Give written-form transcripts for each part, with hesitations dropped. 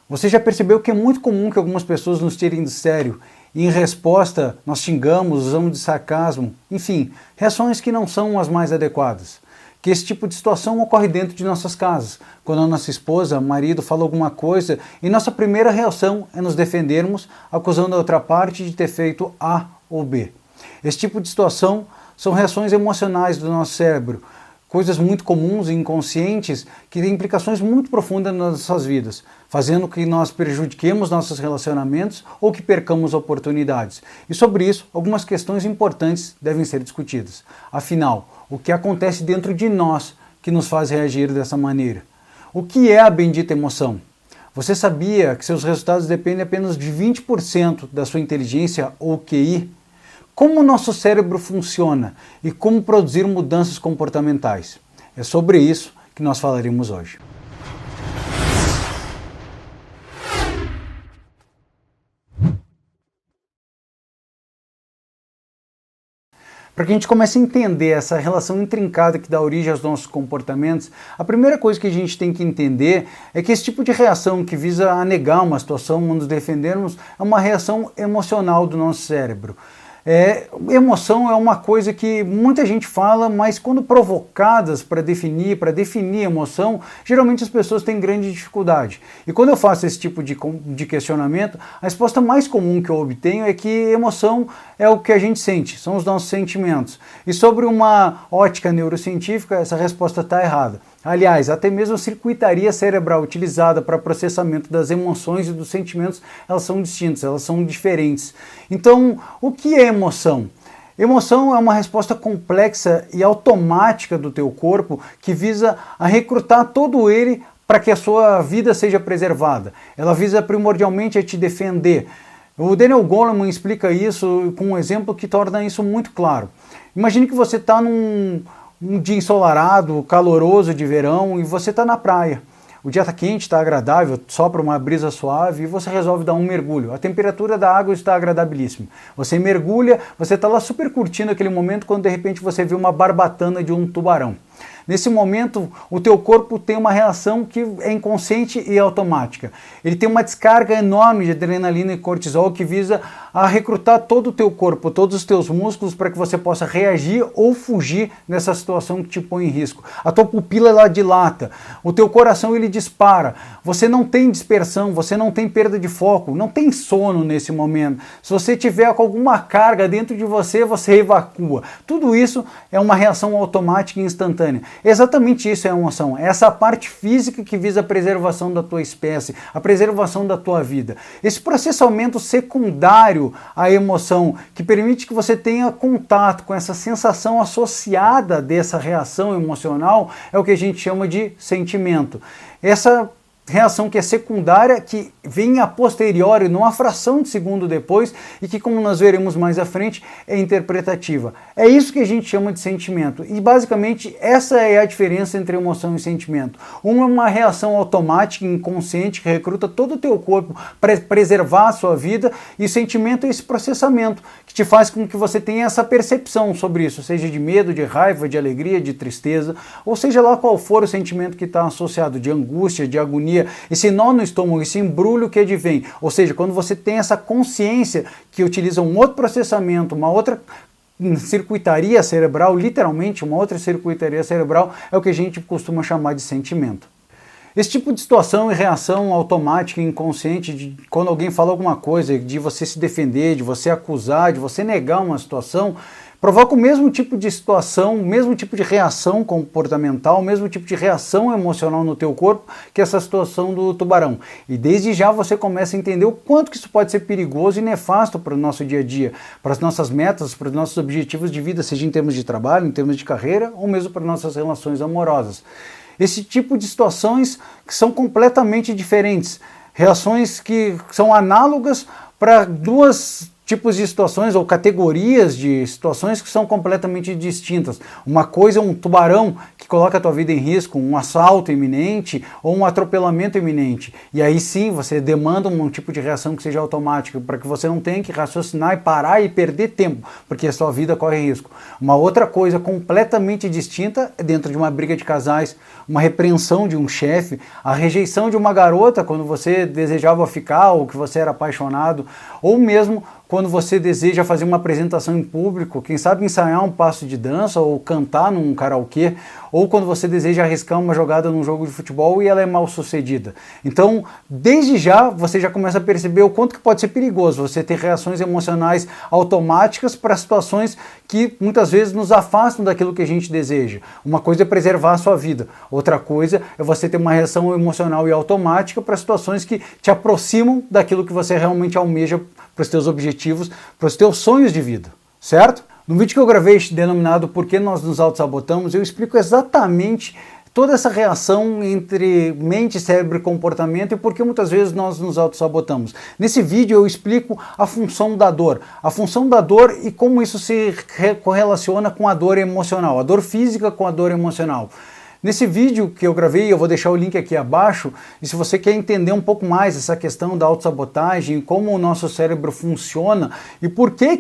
Você já percebeu que é muito comum que algumas pessoas nos tirem do sério e em resposta nós xingamos, usamos de sarcasmo, enfim, reações que não são as mais adequadas. Que esse tipo de situação ocorre dentro de nossas casas, quando a nossa esposa, marido fala alguma coisa e nossa primeira reação é nos defendermos, acusando a outra parte de ter feito A ou B. Esse tipo de situação são reações emocionais do nosso cérebro, coisas muito comuns e inconscientes que têm implicações muito profundas nas nossas vidas, fazendo que nós prejudiquemos nossos relacionamentos ou que percamos oportunidades. E sobre isso, algumas questões importantes devem ser discutidas. Afinal, o que acontece dentro de nós que nos faz reagir dessa maneira? O que é a bendita emoção? Você sabia que seus resultados dependem apenas de 20% da sua inteligência ou QI? Como o nosso cérebro funciona e como produzir mudanças comportamentais? É sobre isso que nós falaremos hoje. Para que a gente comece a entender essa relação intrincada que dá origem aos nossos comportamentos, a primeira coisa que a gente tem que entender é que esse tipo de reação que visa anegar uma situação, nos defendermos, é uma reação emocional do nosso cérebro. Emoção é uma coisa que muita gente fala, mas quando provocadas para definir emoção, geralmente as pessoas têm grande dificuldade. E quando eu faço esse tipo de questionamento, a resposta mais comum que eu obtenho é que emoção é o que a gente sente, são os nossos sentimentos. E sobre uma ótica neurocientífica, essa resposta está errada. Aliás, até mesmo a circuitaria cerebral utilizada para processamento das emoções e dos sentimentos, elas são distintas, elas são diferentes. Então, o que é emoção? Emoção é uma resposta complexa e automática do teu corpo que visa a recrutar todo ele para que a sua vida seja preservada. Ela visa primordialmente a te defender. O Daniel Goleman explica isso com um exemplo que torna isso muito claro. Imagine que você está num dia ensolarado, caloroso de verão e você está na praia. O dia está quente, está agradável, sopra uma brisa suave e você resolve dar um mergulho. A temperatura da água está agradabilíssima. Você mergulha, você está lá super curtindo aquele momento quando de repente você vê uma barbatana de um tubarão. Nesse momento, o teu corpo tem uma reação que é inconsciente e automática. Ele tem uma descarga enorme de adrenalina e cortisol que visa a recrutar todo o teu corpo, todos os teus músculos para que você possa reagir ou fugir nessa situação que te põe em risco. A tua pupila ela dilata, o teu coração ele dispara, você não tem dispersão, você não tem perda de foco, não tem sono nesse momento. Se você tiver com alguma carga dentro de você, você evacua. Tudo isso é uma reação automática e instantânea. Exatamente isso é a emoção, é essa parte física que visa a preservação da tua espécie, a preservação da tua vida. Esse processamento secundário à emoção, que permite que você tenha contato com essa sensação associada dessa reação emocional, é o que a gente chama de sentimento. Essa reação que é secundária, que vem a posteriori, numa fração de segundo depois, e que, como nós veremos mais à frente, é interpretativa. É isso que a gente chama de sentimento. E, basicamente, essa é a diferença entre emoção e sentimento. Uma é uma reação automática, inconsciente, que recruta todo o teu corpo para preservar a sua vida, e o sentimento é esse processamento, que te faz com que você tenha essa percepção sobre isso, seja de medo, de raiva, de alegria, de tristeza, ou seja lá qual for o sentimento que está associado, de angústia, de agonia, esse nó no estômago, esse embrulho que advém. Ou seja, quando você tem essa consciência que utiliza um outro processamento, uma outra circuitaria cerebral, literalmente uma outra circuitaria cerebral, é o que a gente costuma chamar de sentimento. Esse tipo de situação e reação automática e inconsciente de quando alguém fala alguma coisa, de você se defender, de você acusar, de você negar uma situação, provoca o mesmo tipo de situação, o mesmo tipo de reação comportamental, o mesmo tipo de reação emocional no teu corpo que essa situação do tubarão. E desde já você começa a entender o quanto que isso pode ser perigoso e nefasto para o nosso dia a dia, para as nossas metas, para os nossos objetivos de vida, seja em termos de trabalho, em termos de carreira ou mesmo para nossas relações amorosas. Esse tipo de situações que são completamente diferentes, reações que são análogas para duas tipos de situações ou categorias de situações que são completamente distintas. Uma coisa é um tubarão que coloca a tua vida em risco, um assalto iminente ou um atropelamento iminente. E aí sim, você demanda um tipo de reação que seja automática, para que você não tenha que raciocinar e parar e perder tempo, porque a sua vida corre risco. Uma outra coisa completamente distinta é dentro de uma briga de casais, uma repreensão de um chefe, a rejeição de uma garota quando você desejava ficar ou que você era apaixonado, ou mesmo quando você deseja fazer uma apresentação em público, quem sabe ensaiar um passo de dança ou cantar num karaokê, ou quando você deseja arriscar uma jogada num jogo de futebol e ela é mal sucedida. Então, desde já, você já começa a perceber o quanto que pode ser perigoso você ter reações emocionais automáticas para situações que muitas vezes nos afastam daquilo que a gente deseja. Uma coisa é preservar a sua vida, outra coisa é você ter uma reação emocional e automática para situações que te aproximam daquilo que você realmente almeja para os teus objetivos, para os teus sonhos de vida, certo? No vídeo que eu gravei denominado Por que nós nos autossabotamos, eu explico exatamente toda essa reação entre mente, cérebro e comportamento e por que muitas vezes nós nos autossabotamos. Nesse vídeo eu explico a função da dor e como isso se correlaciona com a dor emocional, a dor física com a dor emocional. Nesse vídeo que eu gravei, eu vou deixar o link aqui abaixo, e se você quer entender um pouco mais essa questão da autossabotagem, como o nosso cérebro funciona e por que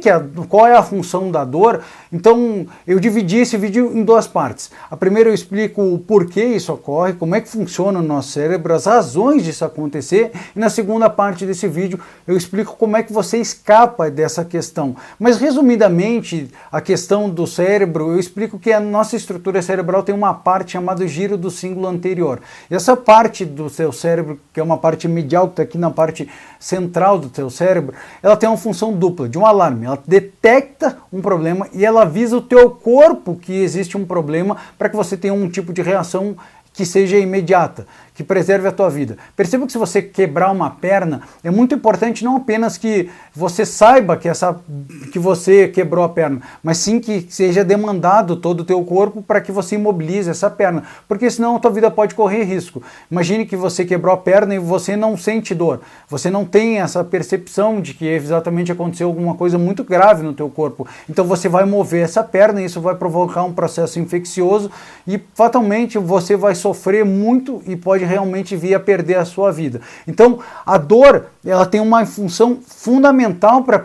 qual é a função da dor, então eu dividi esse vídeo em duas partes. A primeira eu explico o porquê isso ocorre, como é que funciona o nosso cérebro, as razões disso acontecer, e na segunda parte desse vídeo eu explico como é que você escapa dessa questão. Mas resumidamente, a questão do cérebro, eu explico que a nossa estrutura cerebral tem uma parte chamado giro do cíngulo anterior. E essa parte do seu cérebro, que é uma parte medial, que está aqui na parte central do seu cérebro, ela tem uma função dupla, de um alarme. Ela detecta um problema e ela avisa o teu corpo que existe um problema para que você tenha um tipo de reação que seja imediata, que preserve a tua vida. Perceba que se você quebrar uma perna, é muito importante não apenas que você saiba que você quebrou a perna, mas sim que seja demandado todo o teu corpo para que você imobilize essa perna, porque senão a tua vida pode correr risco. Imagine que você quebrou a perna e você não sente dor, você não tem essa percepção de que exatamente aconteceu alguma coisa muito grave no teu corpo, então você vai mover essa perna e isso vai provocar um processo infeccioso e fatalmente você vai sofrer muito e pode realmente vir a perder a sua vida. Então, a dor, ela tem uma função fundamental para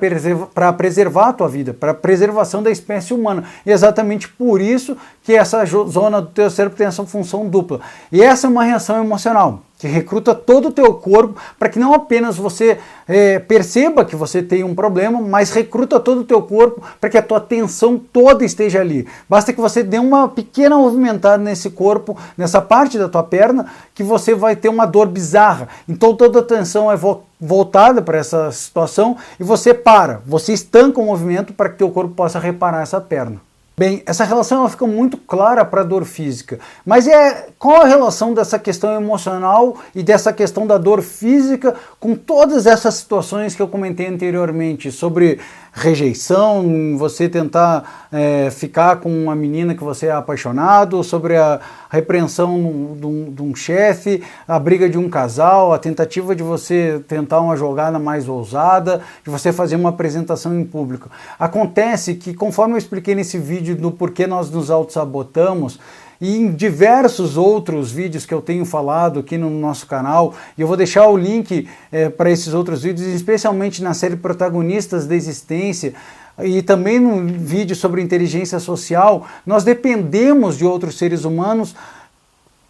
preservar a tua vida, para a preservação da espécie humana. E é exatamente por isso que essa zona do teu cérebro tem essa função dupla. E essa é uma reação emocional que recruta todo o teu corpo para que não apenas você perceba que você tem um problema, mas recruta todo o teu corpo para que a tua atenção toda esteja ali. Basta que você dê uma pequena movimentada nesse corpo, nessa parte da tua perna, que você vai ter uma dor bizarra. Então toda a atenção é voltada para essa situação e você você estanca o movimento para que teu corpo possa reparar essa perna. Bem, essa relação ela fica muito clara para a dor física, mas qual a relação dessa questão emocional e dessa questão da dor física com todas essas situações que eu comentei anteriormente, sobre rejeição, você tentar ficar com uma menina que você é apaixonado, sobre a repreensão de um chefe, a briga de um casal, a tentativa de você tentar uma jogada mais ousada, de você fazer uma apresentação em público. Acontece que, conforme eu expliquei nesse vídeo do porquê nós nos autossabotamos, e em diversos outros vídeos que eu tenho falado aqui no nosso canal, e eu vou deixar o link para esses outros vídeos, especialmente na série Protagonistas da Existência, e também no vídeo sobre inteligência social, nós dependemos de outros seres humanos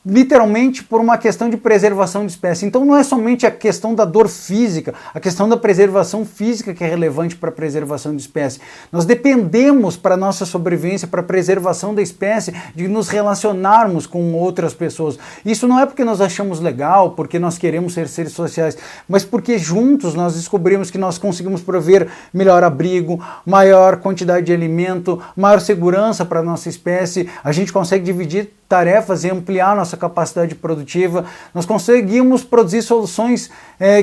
literalmente por uma questão de preservação de espécie. Então não é somente a questão da dor física, a questão da preservação física que é relevante para a preservação de espécie. Nós dependemos para a nossa sobrevivência, para a preservação da espécie, de nos relacionarmos com outras pessoas. Isso não é porque nós achamos legal, porque nós queremos ser seres sociais, mas porque juntos nós descobrimos que nós conseguimos prover melhor abrigo, maior quantidade de alimento, maior segurança para a nossa espécie, a gente consegue dividir tarefas e ampliar nossa capacidade produtiva, nós conseguimos produzir soluções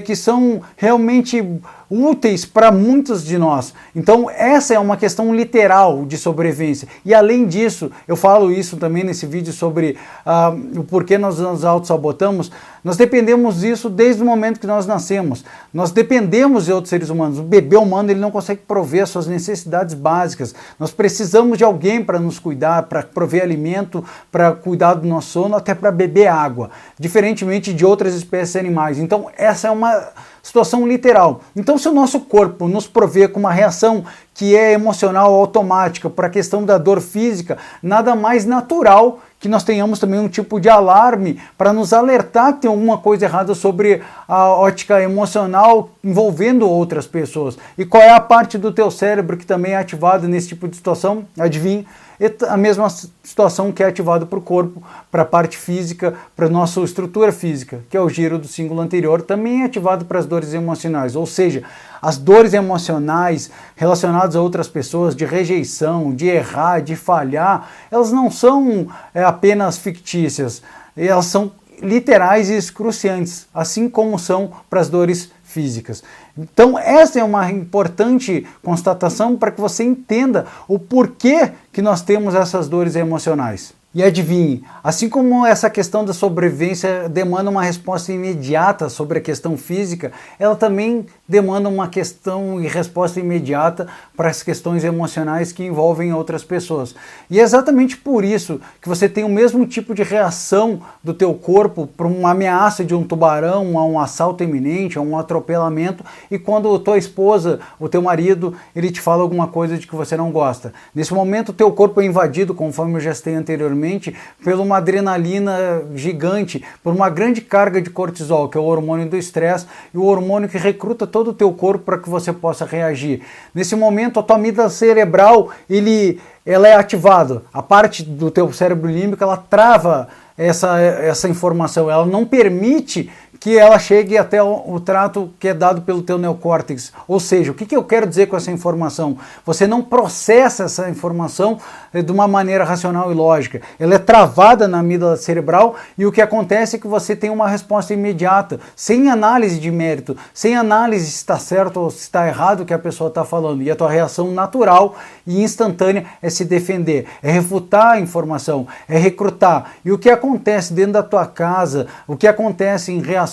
que são realmente úteis para muitos de nós. Então essa é uma questão literal de sobrevivência. E além disso, eu falo isso também nesse vídeo sobre o porquê nós nos auto-sabotamos. Nós dependemos disso desde o momento que nós nascemos. Nós dependemos de outros seres humanos. O bebê humano ele não consegue prover as suas necessidades básicas. Nós precisamos de alguém para nos cuidar, para prover alimento, para cuidar do nosso sono, até para beber água, diferentemente de outras espécies animais. Então essa é uma situação literal. Então se o nosso corpo nos provê com uma reação que é emocional automática para a questão da dor física, nada mais natural que nós tenhamos também um tipo de alarme para nos alertar que tem alguma coisa errada sobre a ótica emocional envolvendo outras pessoas. E qual é a parte do teu cérebro que também é ativada nesse tipo de situação? Adivinha? A mesma situação que é ativada para o corpo, para a parte física, para a nossa estrutura física, que é o giro do símbolo anterior, também é ativado para as dores emocionais. Ou seja, as dores emocionais relacionadas a outras pessoas, de rejeição, de errar, de falhar, elas não são apenas fictícias, elas são literais e excruciantes, assim como são para as dores físicas. Então essa é uma importante constatação para que você entenda o porquê que nós temos essas dores emocionais. E adivinhe, assim como essa questão da sobrevivência demanda uma resposta imediata sobre a questão física, ela também demanda uma questão e resposta imediata para as questões emocionais que envolvem outras pessoas. E é exatamente por isso que você tem o mesmo tipo de reação do teu corpo para uma ameaça de um tubarão, a um assalto iminente, a um atropelamento, e quando a tua esposa, o teu marido, ele te fala alguma coisa de que você não gosta. Nesse momento o teu corpo é invadido, conforme eu já citei anteriormente, por uma adrenalina gigante, por uma grande carga de cortisol, que é o hormônio do estresse, e o hormônio que recruta todo o teu corpo para que você possa reagir. Nesse momento, a tua amígdala cerebral, ela é ativada. A parte do teu cérebro límbico, ela trava essa informação, ela não permite que ela chegue até o trato que é dado pelo teu neocórtex. Ou seja, o que eu quero dizer com essa informação? Você não processa essa informação de uma maneira racional e lógica. Ela é travada na amígdala cerebral e o que acontece é que você tem uma resposta imediata, sem análise de mérito, sem análise se está certo ou se está errado o que a pessoa está falando. E a tua reação natural e instantânea é se defender, é refutar a informação, é recrutar. E o que acontece dentro da tua casa, o que acontece em reações,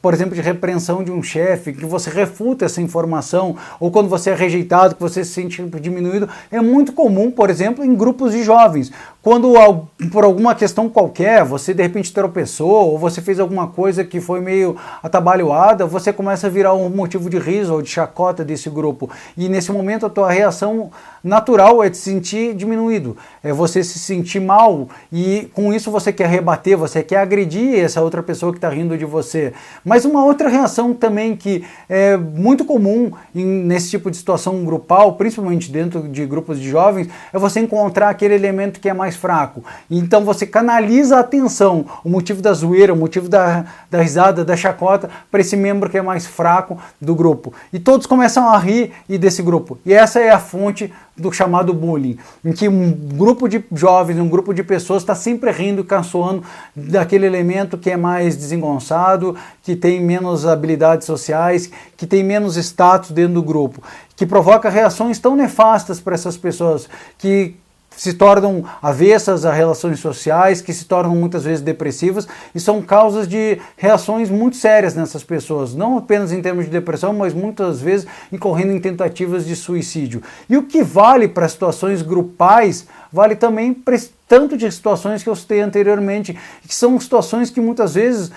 por exemplo, de repreensão de um chefe, que você refuta essa informação, ou quando você é rejeitado, que você se sente diminuído, é muito comum, por exemplo, em grupos de jovens. Quando, por alguma questão qualquer, você de repente tropeçou, ou você fez alguma coisa que foi meio atabalhoada, você começa a virar um motivo de riso ou de chacota desse grupo. E nesse momento a tua reação natural é te sentir diminuído, é você se sentir mal, e com isso você quer rebater, você quer agredir essa outra pessoa que está rindo de você. Mas uma outra reação também que é muito comum nesse tipo de situação grupal, principalmente dentro de grupos de jovens, é você encontrar aquele elemento que é mais fraco. Então você canaliza a atenção, o motivo da zoeira, o motivo da risada, da chacota, para esse membro que é mais fraco do grupo. E todos começam a rir desse grupo. E essa é a fonte do chamado bullying, em que um grupo de jovens, um grupo de pessoas está sempre rindo e caçoando daquele elemento que é mais desengonçado, que tem menos habilidades sociais, que tem menos status dentro do grupo, que provoca reações tão nefastas para essas pessoas, que se tornam avessas a relações sociais, que se tornam muitas vezes depressivas, e são causas de reações muito sérias nessas pessoas, não apenas em termos de depressão, mas muitas vezes incorrendo em tentativas de suicídio. E o que vale para situações grupais, vale também para tanto de situações que eu citei anteriormente, que são situações que muitas vezes,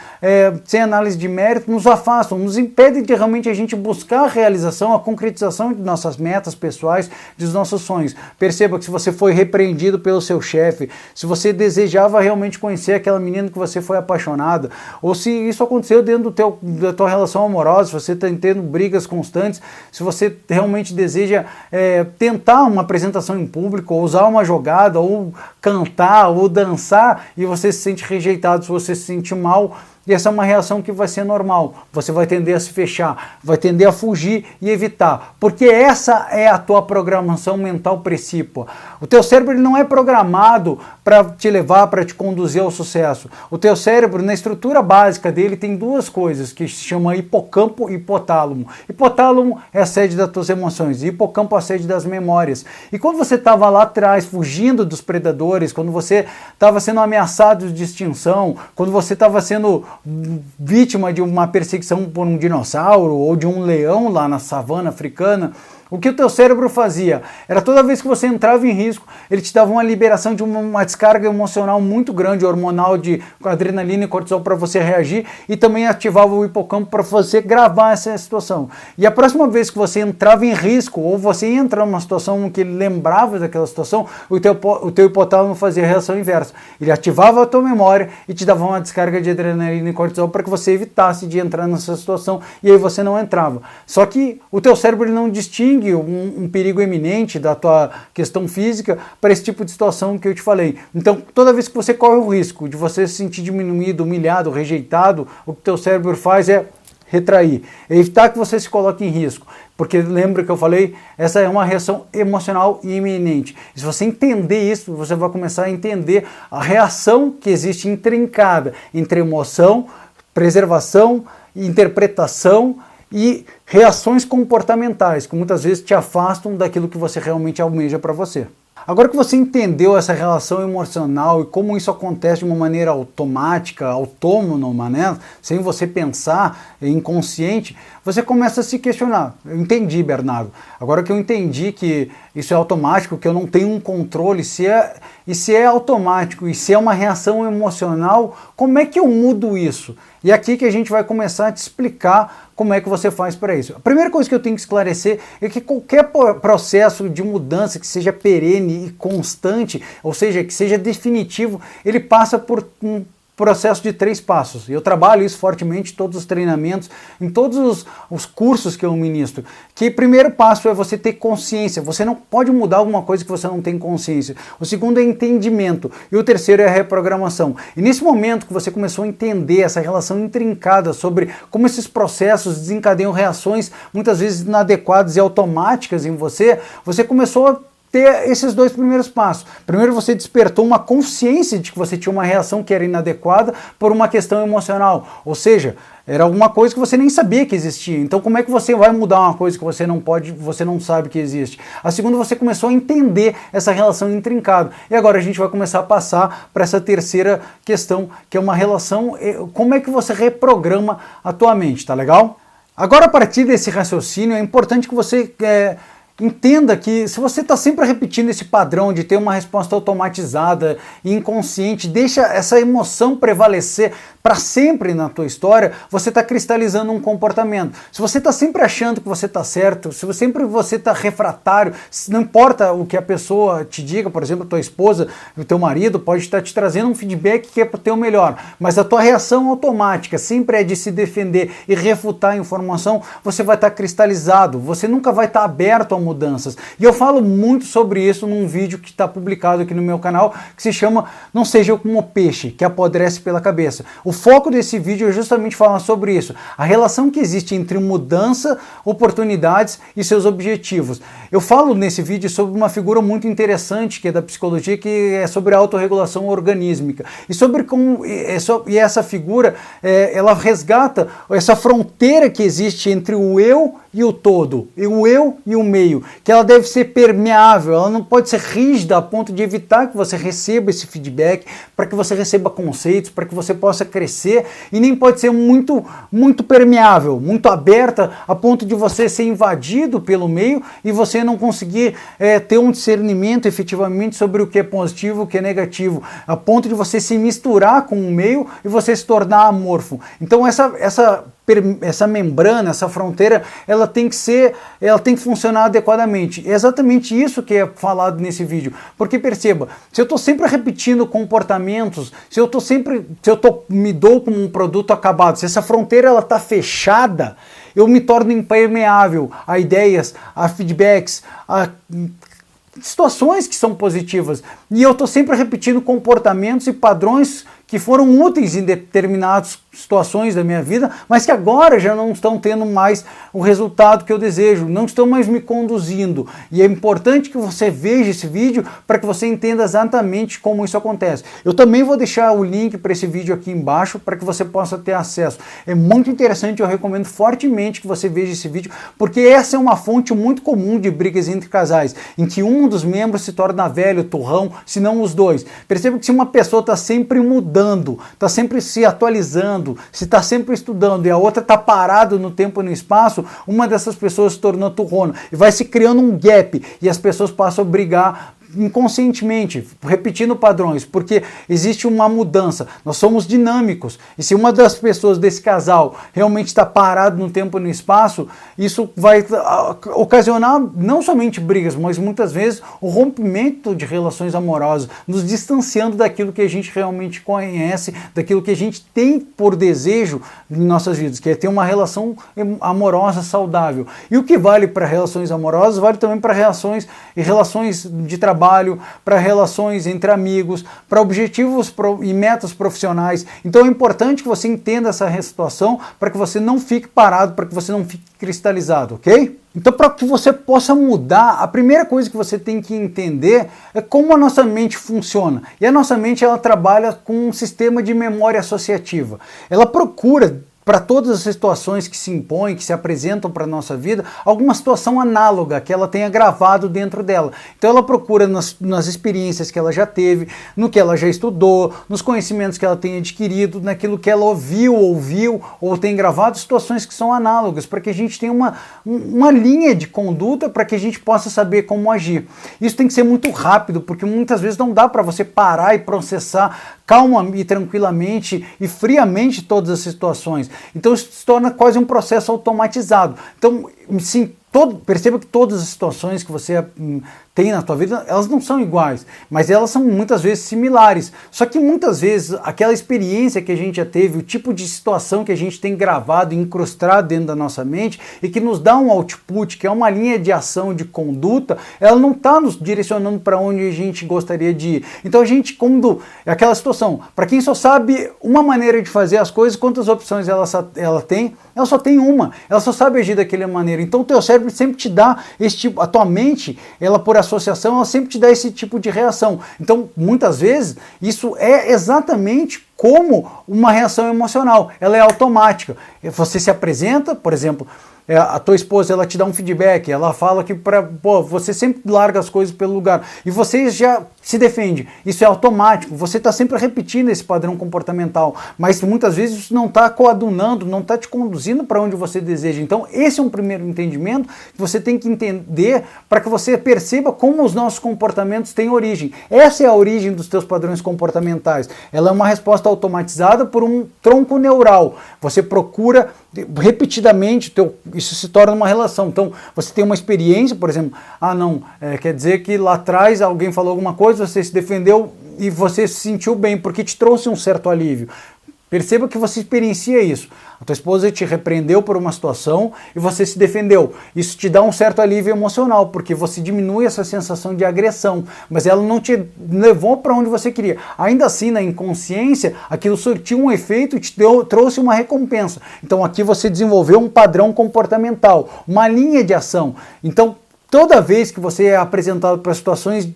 sem análise de mérito, nos afastam, nos impedem de realmente a gente buscar a realização, a concretização de nossas metas pessoais, dos nossos sonhos. Perceba que se você foi repreendido pelo seu chefe, se você desejava realmente conhecer aquela menina que você foi apaixonada, ou se isso aconteceu dentro da tua relação amorosa, se você está tendo brigas constantes, se você realmente deseja tentar uma apresentação em público, ou usar uma jogada, ou cantar, ou dançar, e você se sente rejeitado, se você se sente mal, e essa é uma reação que vai ser normal. Você vai tender a se fechar, vai tender a fugir e evitar, porque essa é a tua programação mental precípua. O teu cérebro ele não é programado para te levar, para te conduzir ao sucesso. O teu cérebro, na estrutura básica dele, tem duas coisas que se chama hipocampo e hipotálamo. Hipotálamo é a sede das tuas emoções, e hipocampo é a sede das memórias. E quando você estava lá atrás, fugindo dos predadores, quando você estava sendo ameaçado de extinção, quando você estava sendo vítima de uma perseguição por um dinossauro ou de um leão lá na savana africana, o que o teu cérebro fazia? Era toda vez que você entrava em risco, ele te dava uma liberação de uma descarga emocional muito grande, hormonal de adrenalina e cortisol para você reagir, e também ativava o hipocampo para você gravar essa situação. E a próxima vez que você entrava em risco, ou você entra numa situação que ele lembrava daquela situação, o teu hipotálamo fazia a reação inversa. Ele ativava a tua memória e te dava uma descarga de adrenalina e cortisol para que você evitasse de entrar nessa situação, e aí você não entrava. Só que o teu cérebro ele não distingue um perigo iminente da tua questão física para esse tipo de situação que eu te falei. Então, toda vez que você corre o risco de você se sentir diminuído, humilhado, rejeitado, o que o teu cérebro faz é retrair, é evitar que você se coloque em risco. Porque lembra que eu falei, essa é uma reação emocional e iminente. E se você entender isso, você vai começar a entender a reação que existe intrincada entre emoção, preservação, interpretação e reações comportamentais, que muitas vezes te afastam daquilo que você realmente almeja para você. Agora que você entendeu essa relação emocional e como isso acontece de uma maneira automática, autônoma, né? Sem você pensar, inconsciente, você começa a se questionar. Eu entendi, Bernardo. Agora que eu entendi que isso é automático, que eu não tenho um controle, se é automático e se é uma reação emocional, como é que eu mudo isso? E é aqui que a gente vai começar a te explicar como é que você faz para isso. A primeira coisa que eu tenho que esclarecer é que qualquer processo de mudança que seja perene e constante, ou seja, que seja definitivo, ele passa por um processo de 3 passos. Eu trabalho isso fortemente em todos os treinamentos, em todos os cursos que eu ministro. Que o primeiro passo é você ter consciência. Você não pode mudar alguma coisa que você não tem consciência. O segundo é entendimento. E o terceiro é a reprogramação. E nesse momento que você começou a entender essa relação intrincada sobre como esses processos desencadeiam reações muitas vezes inadequadas e automáticas em você, você começou a ter esses 2 primeiros passos. Primeiro, você despertou uma consciência de que você tinha uma reação que era inadequada por uma questão emocional, ou seja, era alguma coisa que você nem sabia que existia. Então, como é que você vai mudar uma coisa que você não sabe que existe? A segunda, você começou a entender essa relação intrincada. E agora a gente vai começar a passar para essa terceira questão, que é uma relação, como é que você reprograma a tua mente, tá legal? Agora, a partir desse raciocínio, é importante que você entenda que se você está sempre repetindo esse padrão de ter uma resposta automatizada e inconsciente, deixa essa emoção prevalecer para sempre na tua história, você está cristalizando um comportamento. Se você está sempre achando que você está certo, se você está refratário, não importa o que a pessoa te diga, por exemplo, a tua esposa, o teu marido pode estar te trazendo um feedback que é para o teu melhor, mas a tua reação automática sempre é de se defender e refutar a informação, você vai estar cristalizado, você nunca vai estar aberto a mudanças. E eu falo muito sobre isso num vídeo que está publicado aqui no meu canal, que se chama Não Seja Como o Peixe, que apodrece pela cabeça. O foco desse vídeo é justamente falar sobre isso, a relação que existe entre mudança, oportunidades e seus objetivos. Eu falo nesse vídeo sobre uma figura muito interessante que é da psicologia, que é sobre a autorregulação organísmica. E sobre como essa figura, ela resgata essa fronteira que existe entre o eu e o todo, e o eu e o meio, que ela deve ser permeável, ela não pode ser rígida a ponto de evitar que você receba esse feedback, para que você receba conceitos, para que você possa crescer, e nem pode ser muito permeável, muito aberta a ponto de você ser invadido pelo meio e você não conseguir ter um discernimento efetivamente sobre o que é positivo e o que é negativo, a ponto de você se misturar com o meio e você se tornar amorfo. Então essa membrana, essa fronteira, ela tem que funcionar adequadamente. É exatamente isso que é falado nesse vídeo. Porque perceba, se eu estou sempre repetindo comportamentos, se eu me dou como um produto acabado, se essa fronteira ela está fechada, eu me torno impermeável a ideias, a feedbacks, a situações que são positivas. e eu estou sempre repetindo comportamentos e padrões que foram úteis em determinadas situações da minha vida, mas que agora já não estão tendo mais o resultado que eu desejo, não estão mais me conduzindo. E é importante que você veja esse vídeo para que você entenda exatamente como isso acontece. Eu também vou deixar o link para esse vídeo aqui embaixo para que você possa ter acesso. É muito interessante, eu recomendo fortemente que você veja esse vídeo, porque essa é uma fonte muito comum de brigas entre casais, em que um dos membros se torna velho, turrão, se não os dois. Perceba que se uma pessoa está sempre mudando, está sempre se atualizando, se está sempre estudando e a outra está parado no tempo e no espaço, uma dessas pessoas se tornou turrona e vai se criando um gap e as pessoas passam a brigar inconscientemente, repetindo padrões, porque existe uma mudança, nós somos dinâmicos, e se uma das pessoas desse casal realmente está parado no tempo e no espaço, isso vai ocasionar não somente brigas, mas muitas vezes o rompimento de relações amorosas, nos distanciando daquilo que a gente realmente conhece, daquilo que a gente tem por desejo em nossas vidas, que é ter uma relação amorosa saudável. E o que vale para relações amorosas, vale também para relações de trabalho, para relações entre amigos, para objetivos e metas profissionais. Então é importante que você entenda essa situação para que você não fique parado, para que você não fique cristalizado, ok? Então, para que você possa mudar, a primeira coisa que você tem que entender é como a nossa mente funciona. E a nossa mente, ela trabalha com um sistema de memória associativa. Ela procura, para todas as situações que se impõem, que se apresentam para a nossa vida, alguma situação análoga que ela tenha gravado dentro dela. Então ela procura nas experiências que ela já teve, no que ela já estudou, nos conhecimentos que ela tem adquirido, naquilo que ela ouviu ou tem gravado, situações que são análogas, para que a gente tenha uma linha de conduta para que a gente possa saber como agir. Isso tem que ser muito rápido, porque muitas vezes não dá para você parar e processar calma e tranquilamente e friamente todas as situações. Então isso se torna quase um processo automatizado. Então, sim, perceba que todas as situações que você tem na tua vida, elas não são iguais, mas elas são muitas vezes similares. Só que muitas vezes aquela experiência que a gente já teve, o tipo de situação que a gente tem gravado e incrustado dentro da nossa mente e que nos dá um output, que é uma linha de ação, de conduta, ela não está nos direcionando para onde a gente gostaria de ir. Então a gente, quando é aquela situação, para quem só sabe uma maneira de fazer as coisas, quantas opções ela tem? Ela só tem uma, ela só sabe agir daquela maneira. Então o teu cérebro sempre te dá esse tipo, a tua mente, ela por associação, ela sempre te dá esse tipo de reação. Então, muitas vezes, isso é exatamente como uma reação emocional. Ela é automática. Você se apresenta, por exemplo, a tua esposa, ela te dá um feedback, ela fala que você sempre larga as coisas pelo lugar e você já se defende. Isso é automático, você está sempre repetindo esse padrão comportamental, mas muitas vezes isso não está coadunando, não está te conduzindo para onde você deseja. Então esse é um primeiro entendimento que você tem que entender para que você perceba como os nossos comportamentos têm origem. Essa é a origem dos teus padrões comportamentais. Ela é uma resposta automatizada por um tronco neural. Você procura repetidamente, isso se torna uma relação. Então, você tem uma experiência, por exemplo, quer dizer que lá atrás alguém falou alguma coisa, você se defendeu e você se sentiu bem, porque te trouxe um certo alívio. Perceba que você experiencia isso. A tua esposa te repreendeu por uma situação e você se defendeu. Isso te dá um certo alívio emocional, porque você diminui essa sensação de agressão, mas ela não te levou para onde você queria. Ainda assim, na inconsciência, aquilo surtiu um efeito e trouxe uma recompensa. Então aqui você desenvolveu um padrão comportamental, uma linha de ação. Então, toda vez que você é apresentado para situações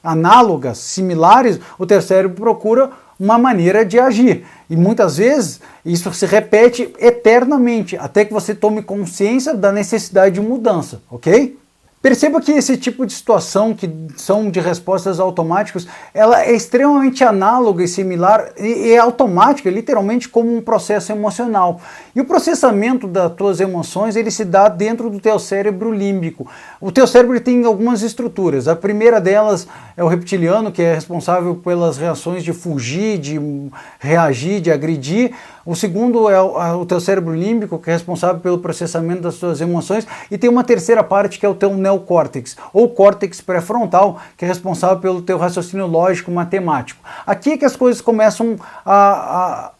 análogas, similares, o teu cérebro procura uma maneira de agir. E muitas vezes isso se repete eternamente, até que você tome consciência da necessidade de mudança, ok? Perceba que esse tipo de situação, que são de respostas automáticas, ela é extremamente análoga e similar e é automática, literalmente como um processo emocional. E o processamento das tuas emoções, ele se dá dentro do teu cérebro límbico. O teu cérebro tem algumas estruturas. A primeira delas é o reptiliano, que é responsável pelas reações de fugir, de reagir, de agredir. O segundo é o teu cérebro límbico, que é responsável pelo processamento das tuas emoções. E tem uma terceira parte, que é o teu neocórtex, ou córtex pré-frontal, que é responsável pelo teu raciocínio lógico matemático. Aqui é que as coisas começam a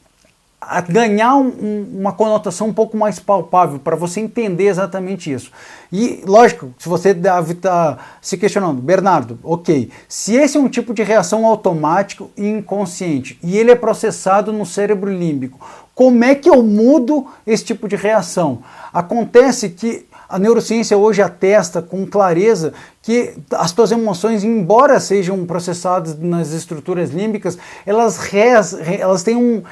a ganhar uma conotação um pouco mais palpável, para você entender exatamente isso. E, lógico, se você deve estar se questionando, Bernardo, ok, se esse é um tipo de reação automático e inconsciente, e ele é processado no cérebro límbico, como é que eu mudo esse tipo de reação? Acontece que a neurociência hoje atesta com clareza que as tuas emoções, embora sejam processadas nas estruturas límbicas, elas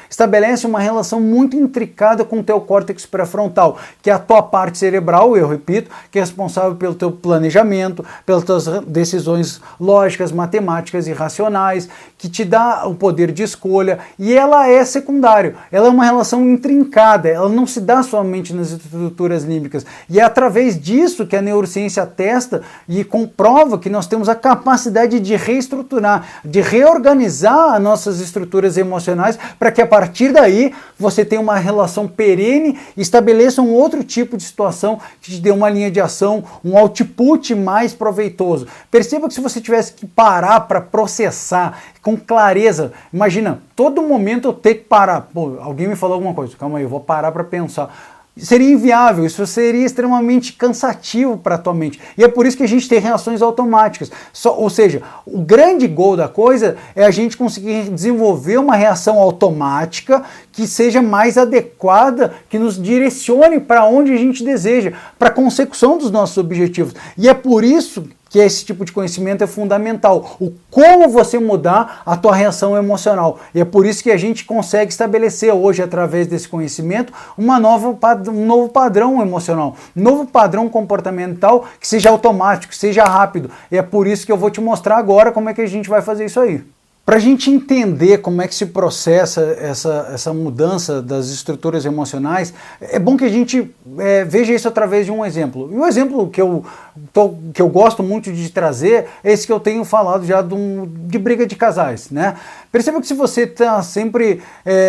estabelecem uma relação muito intricada com o teu córtex pré-frontal, que é a tua parte cerebral, eu repito, que é responsável pelo teu planejamento, pelas tuas decisões lógicas, matemáticas e racionais, que te dá o poder de escolha, e ela é secundária, ela é uma relação intrincada, ela não se dá somente nas estruturas límbicas, e é através disso que a neurociência atesta e comprova que nós temos a capacidade de reestruturar, de reorganizar as nossas estruturas emocionais para que a partir daí você tenha uma relação perene e estabeleça um outro tipo de situação que te dê uma linha de ação, um output mais proveitoso. Perceba que se você tivesse que parar para processar com clareza, imagina, todo momento eu ter que parar, pô, alguém me falou alguma coisa, calma aí, eu vou parar para pensar. Seria inviável, isso seria extremamente cansativo para a tua mente. E é por isso que a gente tem reações automáticas. Ou seja, o grande goal da coisa é a gente conseguir desenvolver uma reação automática que seja mais adequada, que nos direcione para onde a gente deseja, para a consecução dos nossos objetivos. E é por isso que esse tipo de conhecimento é fundamental, o como você mudar a tua reação emocional. E é por isso que a gente consegue estabelecer hoje, através desse conhecimento, um novo padrão emocional, um novo padrão comportamental que seja automático, que seja rápido. E é por isso que eu vou te mostrar agora como é que a gente vai fazer isso aí. Para a gente entender como é que se processa essa mudança das estruturas emocionais, é bom que a gente veja isso através de um exemplo. E o exemplo que eu gosto muito de trazer é esse que eu tenho falado já de briga de casais, né? Perceba que se você está sempre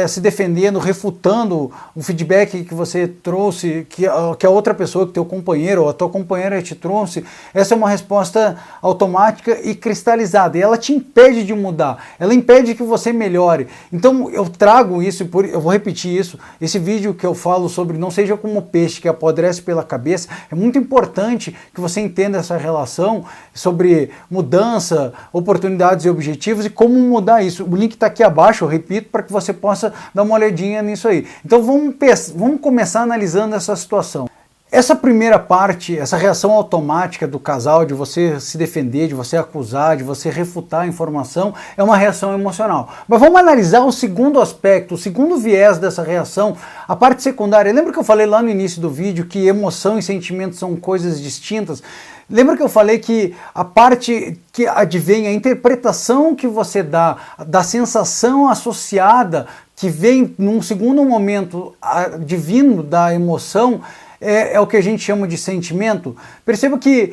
se defendendo, refutando o feedback que você trouxe, que a outra pessoa, que teu companheiro ou a tua companheira te trouxe, essa é uma resposta automática e cristalizada, e ela te impede de mudar, ela impede que você melhore. Então eu trago isso, eu vou repetir isso, esse vídeo que eu falo sobre não seja como o peixe que apodrece pela cabeça, é muito importante que você entenda essa relação sobre mudança, oportunidades e objetivos e como mudar isso. O link está aqui abaixo, eu repito, para que você possa dar uma olhadinha nisso aí. Então vamos começar analisando essa situação. Essa primeira parte, essa reação automática do casal de você se defender, de você acusar, de você refutar a informação, é uma reação emocional. Mas vamos analisar o segundo aspecto, o segundo viés dessa reação, a parte secundária. Lembra que eu falei lá no início do vídeo que emoção e sentimento são coisas distintas? Lembra que eu falei que a parte que advém, a interpretação que você dá, da sensação associada, que vem num segundo momento advindo da emoção, é o que a gente chama de sentimento. Perceba que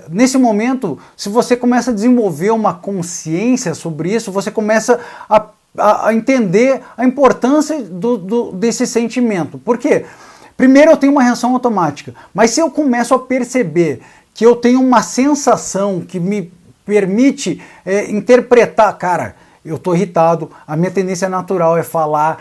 nesse momento, se você começa a desenvolver uma consciência sobre isso, você começa a entender a importância desse sentimento. Por quê? Primeiro eu tenho uma reação automática, mas se eu começo a perceber que eu tenho uma sensação que me permite interpretar, cara, eu estou irritado, a minha tendência natural é falar,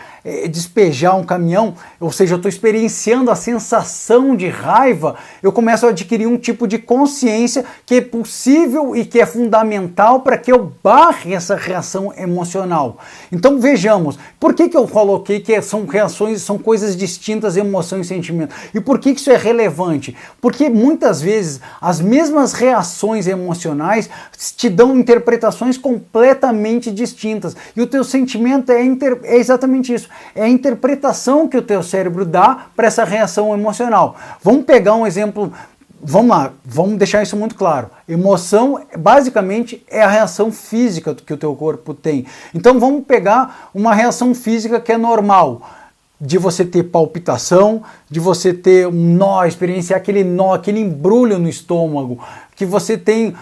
despejar um caminhão, ou seja, eu estou experienciando a sensação de raiva, eu começo a adquirir um tipo de consciência que é possível e que é fundamental para que eu barre essa reação emocional. Então vejamos, por que eu coloquei que são reações, são coisas distintas, emoção e sentimento? E por que isso é relevante? Porque muitas vezes as mesmas reações emocionais te dão interpretações completamente distintas. E o teu sentimento é exatamente isso. É a interpretação que o teu cérebro dá para essa reação emocional. Vamos pegar um exemplo. Vamos lá, vamos deixar isso muito claro. Emoção, basicamente, é a reação física que o teu corpo tem. Então vamos pegar uma reação física que é normal. De você ter palpitação, de você ter um nó, experienciar aquele nó, aquele embrulho no estômago, que você tem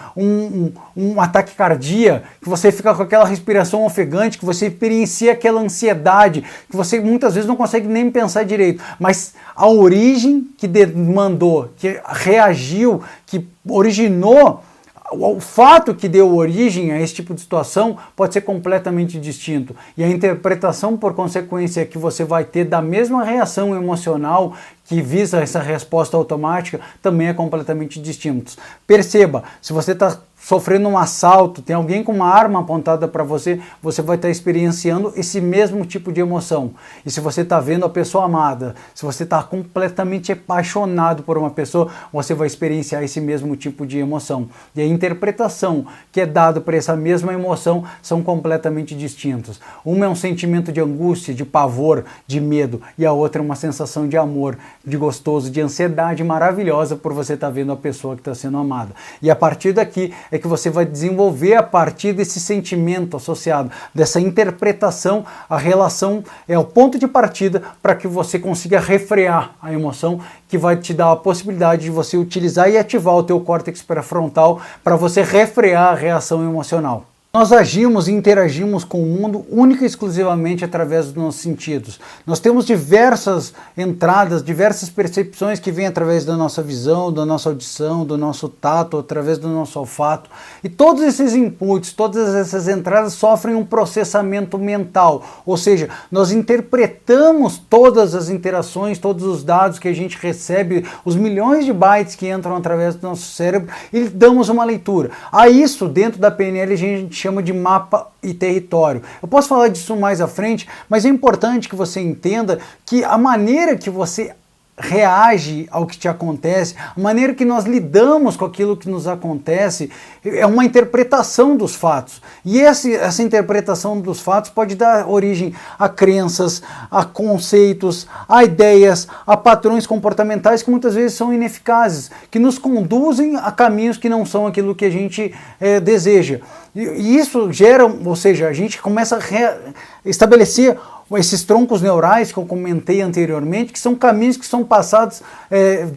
um ataque cardíaco, que você fica com aquela respiração ofegante, que você experiencia aquela ansiedade, que você muitas vezes não consegue nem pensar direito. Mas a origem que demandou, que reagiu, que originou o fato que deu origem a esse tipo de situação pode ser completamente distinto. E a interpretação, por consequência, que você vai ter da mesma reação emocional que visa essa resposta automática também é completamente distinto. Perceba, se você está sofrendo um assalto, tem alguém com uma arma apontada para você, você vai estar experienciando esse mesmo tipo de emoção. E se você está vendo a pessoa amada, se você está completamente apaixonado por uma pessoa, você vai experienciar esse mesmo tipo de emoção. E a interpretação que é dada para essa mesma emoção são completamente distintas. Uma é um sentimento de angústia, de pavor, de medo, e a outra é uma sensação de amor, de gostoso, de ansiedade maravilhosa por você estar vendo a pessoa que está sendo amada. E a partir daqui é que você vai desenvolver, a partir desse sentimento associado, dessa interpretação, a relação é o ponto de partida para que você consiga refrear a emoção, que vai te dar a possibilidade de você utilizar e ativar o teu córtex pré-frontal para você refrear a reação emocional. Nós agimos e interagimos com o mundo única e exclusivamente através dos nossos sentidos. Nós temos diversas entradas, diversas percepções que vêm através da nossa visão, da nossa audição, do nosso tato, através do nosso olfato. E todos esses inputs, todas essas entradas sofrem um processamento mental. Ou seja, nós interpretamos todas as interações, todos os dados que a gente recebe, os milhões de bytes que entram através do nosso cérebro e damos uma leitura. A isso, dentro da PNL, a gente chama de mapa e território. Eu posso falar disso mais à frente, mas é importante que você entenda que a maneira que você reage ao que te acontece, a maneira que nós lidamos com aquilo que nos acontece é uma interpretação dos fatos. E essa interpretação dos fatos pode dar origem a crenças, a conceitos, a ideias, a padrões comportamentais que muitas vezes são ineficazes, que nos conduzem a caminhos que não são aquilo que a gente deseja. E isso gera, ou seja, a gente começa a estabelecer esses troncos neurais que eu comentei anteriormente, que são caminhos que são passados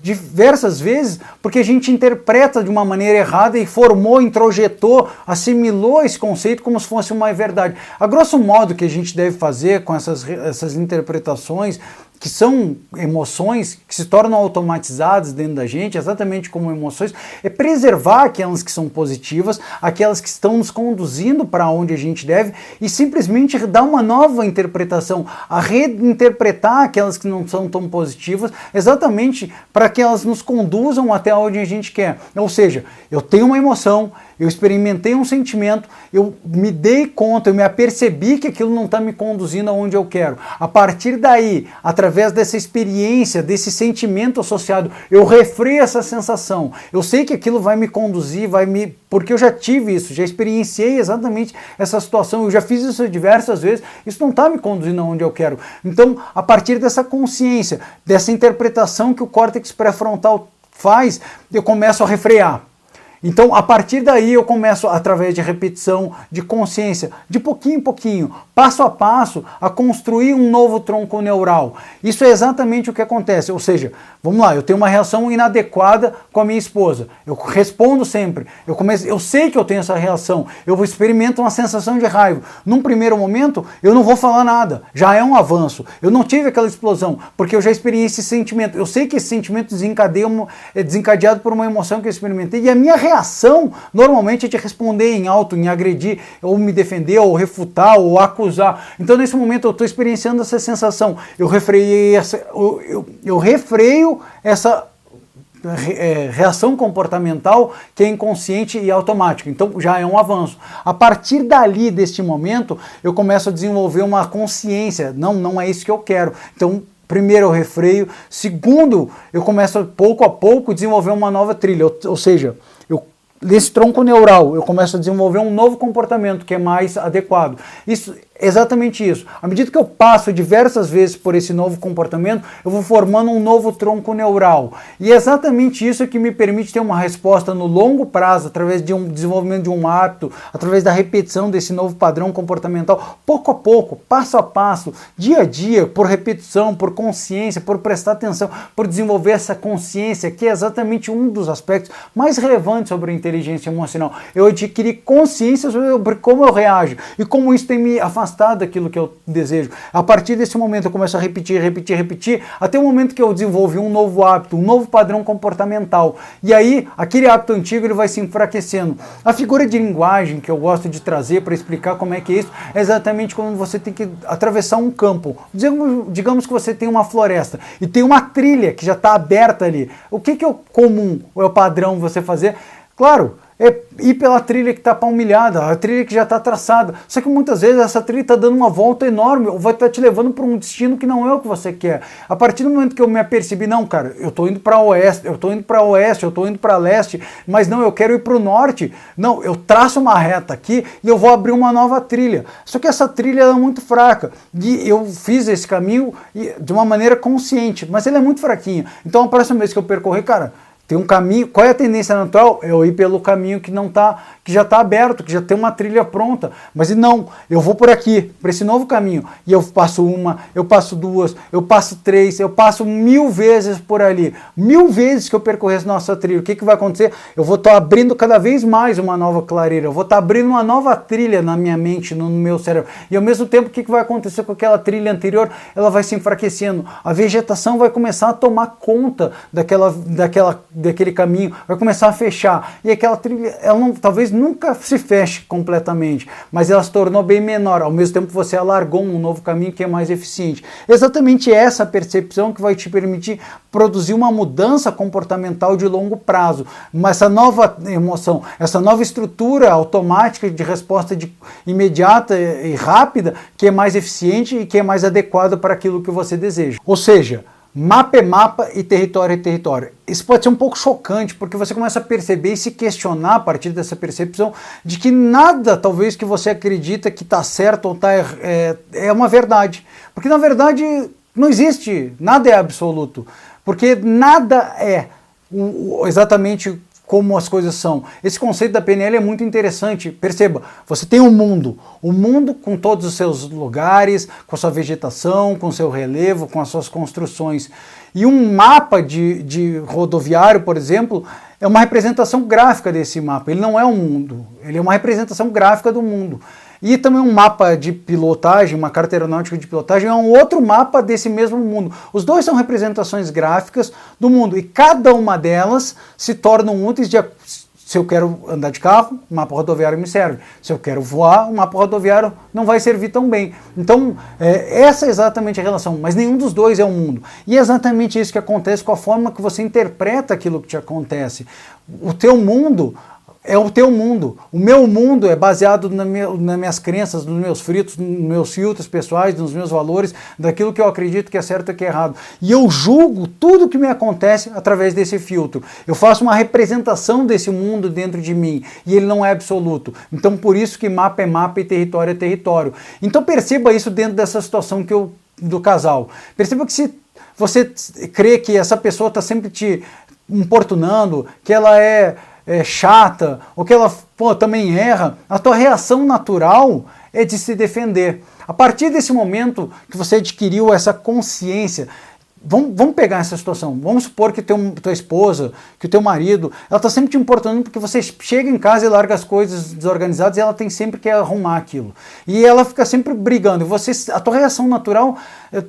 diversas vezes, porque a gente interpreta de uma maneira errada e formou, introjetou, assimilou esse conceito como se fosse uma verdade. A grosso modo, o que a gente deve fazer com essas interpretações, que são emoções que se tornam automatizadas dentro da gente, exatamente como emoções, é preservar aquelas que são positivas, aquelas que estão nos conduzindo para onde a gente deve, e simplesmente dar uma nova interpretação, a reinterpretar aquelas que não são tão positivas, exatamente para que elas nos conduzam até onde a gente quer. Ou seja, eu tenho uma emoção, eu experimentei um sentimento, eu me dei conta, eu me apercebi que aquilo não está me conduzindo aonde eu quero. A partir daí, através dessa experiência, desse sentimento associado, eu refreio essa sensação. Eu sei que aquilo vai me conduzir, porque eu já tive isso, já experienciei exatamente essa situação, eu já fiz isso diversas vezes, isso não está me conduzindo aonde eu quero. Então, a partir dessa consciência, dessa interpretação que o córtex pré-frontal faz, eu começo a refrear. Então, a partir daí, eu começo, através de repetição, de consciência, de pouquinho em pouquinho, passo a passo, a construir um novo tronco neural. Isso é exatamente o que acontece. Ou seja, vamos lá, eu tenho uma reação inadequada com a minha esposa. Eu respondo sempre. Eu sei que eu tenho essa reação. Eu experimento uma sensação de raiva. Num primeiro momento, eu não vou falar nada. Já é um avanço. Eu não tive aquela explosão, porque eu já experienciei esse sentimento. Eu sei que esse sentimento é desencadeado por uma emoção que eu experimentei. E a minha reação, normalmente, é de responder em alto, em agredir, ou me defender, ou refutar, ou acusar. Então, nesse momento, eu estou experienciando essa sensação. Eu refreio essa reação comportamental que é inconsciente e automática. Então, já é um avanço. A partir dali, deste momento, eu começo a desenvolver uma consciência. Não é isso que eu quero. Então, primeiro eu refreio. Segundo, eu começo pouco a pouco a desenvolver uma nova trilha. Ou seja, nesse tronco neural, eu começo a desenvolver um novo comportamento que é mais adequado. Isso, exatamente isso. À medida que eu passo diversas vezes por esse novo comportamento, eu vou formando um novo tronco neural. E é exatamente isso que me permite ter uma resposta no longo prazo, através de um desenvolvimento de um hábito, através da repetição desse novo padrão comportamental, pouco a pouco, passo a passo, dia a dia, por repetição, por consciência, por prestar atenção, por desenvolver essa consciência, que é exatamente um dos aspectos mais relevantes sobre a inteligência emocional. Eu adquiri consciência sobre como eu reajo e como isso tem me afastado afastado daquilo que eu desejo. A partir desse momento eu começo a repetir, até o momento que eu desenvolvi um novo hábito, um novo padrão comportamental. E aí, aquele hábito antigo ele vai se enfraquecendo. A figura de linguagem que eu gosto de trazer para explicar como é que é isso, é exatamente como você tem que atravessar um campo. Digamos que você tem uma floresta e tem uma trilha que já está aberta ali. O que é o comum, ou é o padrão você fazer? Claro, é ir pela trilha que está palmilhada, a trilha que já está traçada. Só que muitas vezes essa trilha está dando uma volta enorme, ou vai estar te levando para um destino que não é o que você quer. A partir do momento que eu me apercebi, não, cara, eu estou indo para oeste, eu estou indo para oeste, eu estou indo para leste, mas não, eu quero ir para o norte. Não, eu traço uma reta aqui e eu vou abrir uma nova trilha. Só que essa trilha é muito fraca. E eu fiz esse caminho de uma maneira consciente, mas ele é muito fraquinho. Então a próxima vez que eu percorrer, cara, tem um caminho, qual é a tendência natural? É eu ir pelo caminho que já está aberto, que já tem uma trilha pronta. Mas não, eu vou por aqui, por esse novo caminho. E eu passo uma, eu passo duas, eu passo três, eu passo 1000 vezes por ali. 1000 vezes que eu percorrer essa nossa trilha. O que vai acontecer? Eu vou estar abrindo cada vez mais uma nova clareira. Eu vou estar abrindo uma nova trilha na minha mente, no meu cérebro. E ao mesmo tempo, o que vai acontecer com aquela trilha anterior? Ela vai se enfraquecendo. A vegetação vai começar a tomar conta daquele caminho, vai começar a fechar. E aquela trilha, ela talvez nunca se feche completamente, mas ela se tornou bem menor. Ao mesmo tempo você alargou um novo caminho que é mais eficiente. Exatamente essa percepção que vai te permitir produzir uma mudança comportamental de longo prazo. Mas essa nova emoção, essa nova estrutura automática de resposta imediata e rápida, que é mais eficiente e que é mais adequada para aquilo que você deseja. Ou seja, mapa é mapa e território é território. Isso pode ser um pouco chocante, porque você começa a perceber e se questionar a partir dessa percepção de que nada, talvez, que você acredita que está certo ou está é uma verdade. Porque, na verdade, não existe, nada é absoluto. Porque nada é exatamente como as coisas são. Esse conceito da PNL é muito interessante. Perceba, você tem um mundo com todos os seus lugares, com a sua vegetação, com o seu relevo, com as suas construções. E um mapa de rodoviário, por exemplo, é uma representação gráfica desse mapa. Ele não é um mundo, ele é uma representação gráfica do mundo. E também um mapa de pilotagem, uma carta aeronáutica de pilotagem, é um outro mapa desse mesmo mundo. Os dois são representações gráficas do mundo e cada uma delas se tornam úteis se eu quero andar de carro, o mapa rodoviário me serve. Se eu quero voar, o mapa rodoviário não vai servir tão bem. Então, essa é exatamente a relação, mas nenhum dos dois é o mundo. E é exatamente isso que acontece com a forma que você interpreta aquilo que te acontece. O teu mundo é o teu mundo. O meu mundo é baseado nas minhas crenças, nos meus filtros pessoais, nos meus valores, daquilo que eu acredito que é certo e que é errado. E eu julgo tudo que me acontece através desse filtro. Eu faço uma representação desse mundo dentro de mim e ele não é absoluto. Então por isso que mapa é mapa e território é território. Então perceba isso dentro dessa situação do casal. Perceba que se você crê que essa pessoa está sempre te importunando, que ela é chata, ou que ela também erra, a tua reação natural é de se defender. A partir desse momento que você adquiriu essa consciência, vamos pegar essa situação, vamos supor que tua esposa, que o teu marido, ela está sempre te importando porque você chega em casa e larga as coisas desorganizadas e ela tem sempre que arrumar aquilo. E ela fica sempre brigando. A tua reação natural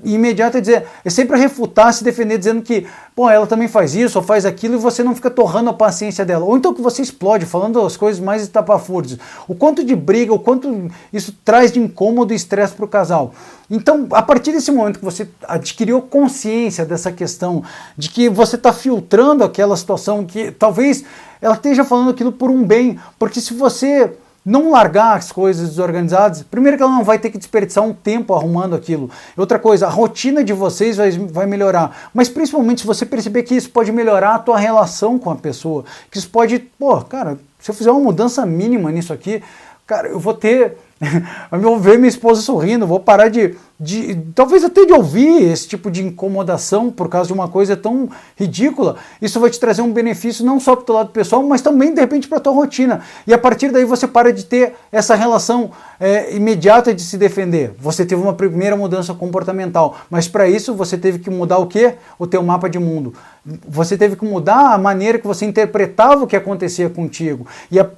imediata é sempre refutar, se defender, dizendo que ela também faz isso ou faz aquilo e você não fica torrando a paciência dela. Ou então que você explode, falando as coisas mais estapafúrdias. O quanto de briga, o quanto isso traz de incômodo e estresse para o casal. Então, a partir desse momento que você adquiriu consciência dessa questão, de que você está filtrando aquela situação, que talvez ela esteja falando aquilo por um bem, porque se você não largar as coisas desorganizadas, primeiro que ela não vai ter que desperdiçar um tempo arrumando aquilo. Outra coisa, a rotina de vocês vai melhorar. Mas principalmente se você perceber que isso pode melhorar a tua relação com a pessoa, que isso pode, cara, se eu fizer uma mudança mínima nisso aqui, cara, eu vou ter... eu vou ver minha esposa sorrindo, vou parar talvez até de ouvir esse tipo de incomodação por causa de uma coisa tão ridícula. Isso vai te trazer um benefício não só para o teu lado pessoal, mas também de repente para a tua rotina. E a partir daí você para de ter essa relação imediata de se defender. Você teve uma primeira mudança comportamental, mas para isso você teve que mudar o quê? O teu mapa de mundo. Você teve que mudar a maneira que você interpretava o que acontecia contigo.